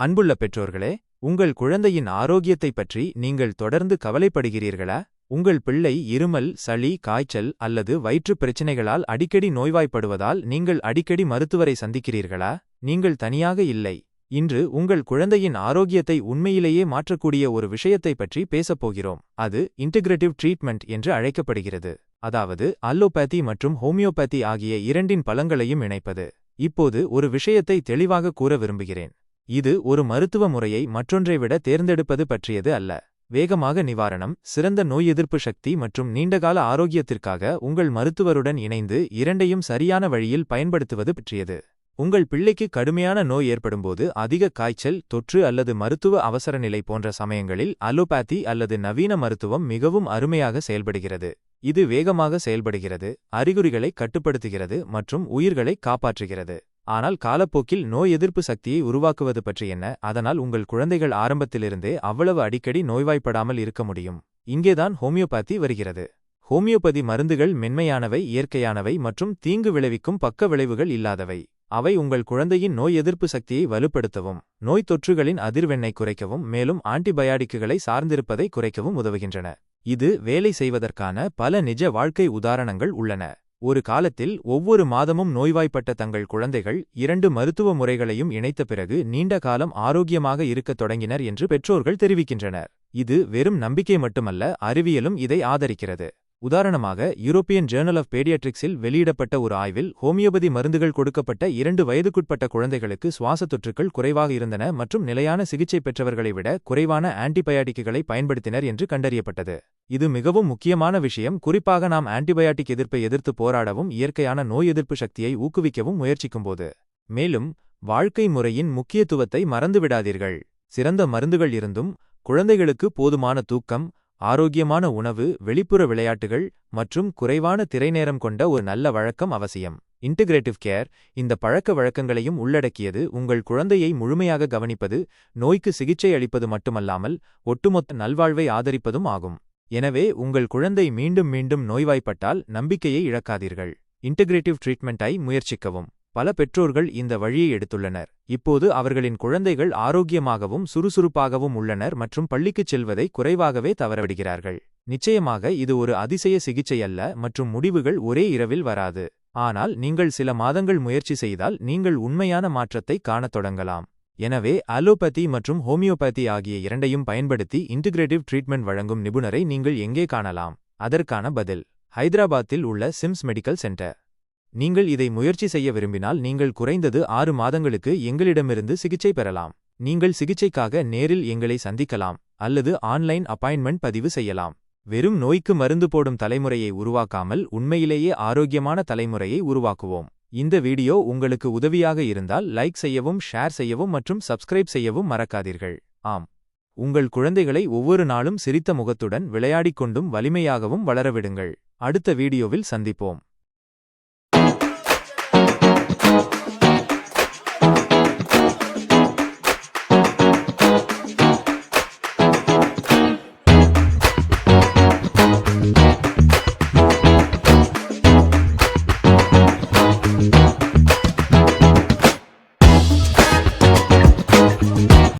அன்புள்ள பெற்றோர்களே, உங்கள் குழந்தையின் ஆரோக்கியத்தைப் பற்றி நீங்கள் தொடர்ந்து கவலைப்படுகிறீர்களா? உங்கள் பிள்ளை இருமல், சளி, காய்ச்சல் அல்லது வயிற்றுப் பிரச்சினைகளால் அடிக்கடி நோய்வாய்ப்படுவதால் நீங்கள் அடிக்கடி மருத்துவரை சந்திக்கிறீர்களா? நீங்கள் தனியாக இல்லை. இன்று உங்கள் குழந்தையின் ஆரோக்கியத்தை உண்மையிலேயே மாற்றக்கூடிய ஒரு விஷயத்தைப் பற்றி பேசப்போகிறோம். அது இன்டகிரேட்டிவ் ட்ரீட்மெண்ட் என்று அழைக்கப்படுகிறது. அதாவது அல்லோபதி மற்றும் ஹோமியோபதி ஆகிய இரண்டின் பலங்களையும் இணைப்பது. இப்போது ஒரு விஷயத்தை தெளிவாக கூற விரும்புகிறேன். இது ஒரு மருத்துவ முறையை மற்றொன்றை விட தேர்ந்தெடுப்பது பற்றியது அல்ல. வேகமாக நிவாரணம், சிறந்த நோய் எதிர்ப்பு சக்தி மற்றும் நீண்டகால ஆரோக்கியத்திற்காக உங்கள் மருத்துவருடன் இணைந்து இரண்டையும் சரியான வழியில் பயன்படுத்துவது பற்றியது. உங்கள் பிள்ளைக்கு கடுமையான நோய் ஏற்படும்போது, அதிக காய்ச்சல், தொற்று அல்லது மருத்துவ அவசரநிலை போன்ற சமயங்களில் அல்லோபதி அல்லது நவீன மருத்துவம் மிகவும் அருமையாக செயல்படுகிறது. இது வேகமாக செயல்படுகிறது, அறிகுறிகளை கட்டுப்படுத்துகிறது மற்றும் உயிர்களை காப்பாற்றுகிறது. ஆனால் காலப்போக்கில் நோய் எதிர்ப்பு சக்தியை உருவாக்குவது பற்றி என்ன? அதனால் உங்கள் குழந்தைகள் ஆரம்பத்திலிருந்தே அவ்வளவு அடிக்கடி நோய்வாய்ப்படாமல் இருக்க முடியும். இங்கேதான் ஹோமியோபதி வருகிறது. ஹோமியோபதி மருந்துகள் மென்மையானவை, இயற்கையானவை மற்றும் தீங்கு விளைவிக்கும் பக்க விளைவுகள் இல்லாதவை. அவை உங்கள் குழந்தையின் நோய் எதிர்ப்பு சக்தியை வலுப்படுத்தவும், நோய் தொற்றுகளின் அதிர்வெண்ணை குறைக்கவும், மேலும் ஆன்டிபயாட்டிக்குகளை சார்ந்திருப்பதை குறைக்கவும் உதவுகின்றன. இது வேலை செய்வதற்கான பல நிஜ வாழ்க்கை உதாரணங்கள் உள்ளன. ஒரு காலத்தில் ஒவ்வொரு மாதமும் நோய்வாய்ப்பட்ட தங்கள் குழந்தைகள் 2 மருத்துவ முறைகளையும் இணைத்த பிறகு நீண்ட காலம் ஆரோக்கியமாக இருக்கத் தொடங்கினர் என்று பெற்றோர்கள் தெரிவிக்கின்றனர். இது வெறும் நம்பிக்கை மட்டுமல்ல, அறிவியலும் இதை ஆதரிக்கிறது. உதாரணமாக, யூரோப்பியன் ஜேர்னல் ஆஃப் பேடியாட்ரிக்ஸில் வெளியிடப்பட்ட ஒரு ஆய்வில் ஹோமியோபதி மருந்துகள் கொடுக்கப்பட்ட 2 வயதுக்குட்பட்ட குழந்தைகளுக்கு சுவாச தொற்றுக்கள் குறைவாக இருந்தன மற்றும் நிலையான சிகிச்சை பெற்றவர்களை விட குறைவான ஆன்டிபயாட்டிக்குகளை பயன்படுத்தினர் என்று கண்டறியப்பட்டது. இது மிகவும் முக்கியமான விஷயம், குறிப்பாக நாம் ஆன்டிபயாட்டிக் எதிர்ப்பை எதிர்த்து போராடவும் இயற்கையான நோய் எதிர்ப்பு சக்தியை ஊக்குவிக்கவும் முயற்சிக்கும்போது. மேலும், வாழ்க்கை முறையின் முக்கியத்துவத்தை மறந்துவிடாதீர்கள். சிறந்த மருந்துகள் இருந்தும், குழந்தைகளுக்கு போதுமான தூக்கம், ஆரோக்கியமான உணவு, வெளிப்புற விளையாட்டுகள் மற்றும் குறைவான திரைநேரம் கொண்ட ஒரு நல்ல வழக்கம் அவசியம். இன்டகிரேட்டிவ் கேர் இந்த பழக்க வழக்கங்களையும் உள்ளடக்கியது. உங்கள் குழந்தையை முழுமையாக கவனிப்பது, நோய்க்கு சிகிச்சை அளிப்பது மட்டுமல்லாமல் ஒட்டுமொத்த நல்வாழ்வை ஆதரிப்பதும் ஆகும். எனவே உங்கள் குழந்தை மீண்டும் மீண்டும் நோய்வாய்ப்பட்டால் நம்பிக்கையை இழக்காதீர்கள். இன்டகிரேட்டிவ் ட்ரீட்மெண்ட்டை முயற்சிக்கவும். பல பெற்றோர்கள் இந்த வழியை எடுத்துள்ளனர். இப்போது அவர்களின் குழந்தைகள் ஆரோக்கியமாகவும் சுறுசுறுப்பாகவும் உள்ளனர் மற்றும் பள்ளிக்குச் செல்வதை குறைவாகவே தவறவிடுகிறார்கள். நிச்சயமாக இது ஒரு அதிசய சிகிச்சை அல்ல மற்றும் முடிவுகள் ஒரே இரவில் வராது. ஆனால் நீங்கள் சில மாதங்கள் முயற்சி செய்தால் நீங்கள் உண்மையான மாற்றத்தை காணத் தொடங்கலாம். எனவே அல்லோபதி மற்றும் ஹோமியோபதி ஆகிய இரண்டையும் பயன்படுத்தி இன்டகிரேட்டிவ் ட்ரீட்மெண்ட் வழங்கும் நிபுணரை நீங்கள் எங்கே காணலாம்? அதற்கான பதில் ஹைதராபாத்தில் உள்ள சிம்ஸ் மெடிக்கல் சென்டர். நீங்கள் இதை முயற்சி செய்ய விரும்பினால் நீங்கள் குறைந்தது 6 மாதங்களுக்கு எங்களிடமிருந்து சிகிச்சை பெறலாம். நீங்கள் சிகிச்சைக்காக நேரில் எங்களை சந்திக்கலாம் அல்லது ஆன்லைன் அப்பாயின்மெண்ட் பதிவு செய்யலாம். வெறும் நோய்க்கு மருந்து போடும் தலைமுறையை உருவாக்காமல் உண்மையிலேயே ஆரோக்கியமான தலைமுறையை உருவாக்குவோம். இந்த வீடியோ உங்களுக்கு உதவியாக இருந்தால் லைக் செய்யவும், ஷேர் செய்யவும் மற்றும் சப்ஸ்கிரைப் செய்யவும் மறக்காதீர்கள். ஆம், உங்கள் குழந்தைகளை ஒவ்வொரு நாளும் சிரித்த முகத்துடன் விளையாடிக் கொண்டும் வலிமையாகவும் வளரவிடுங்கள். அடுத்த வீடியோவில் சந்திப்போம்.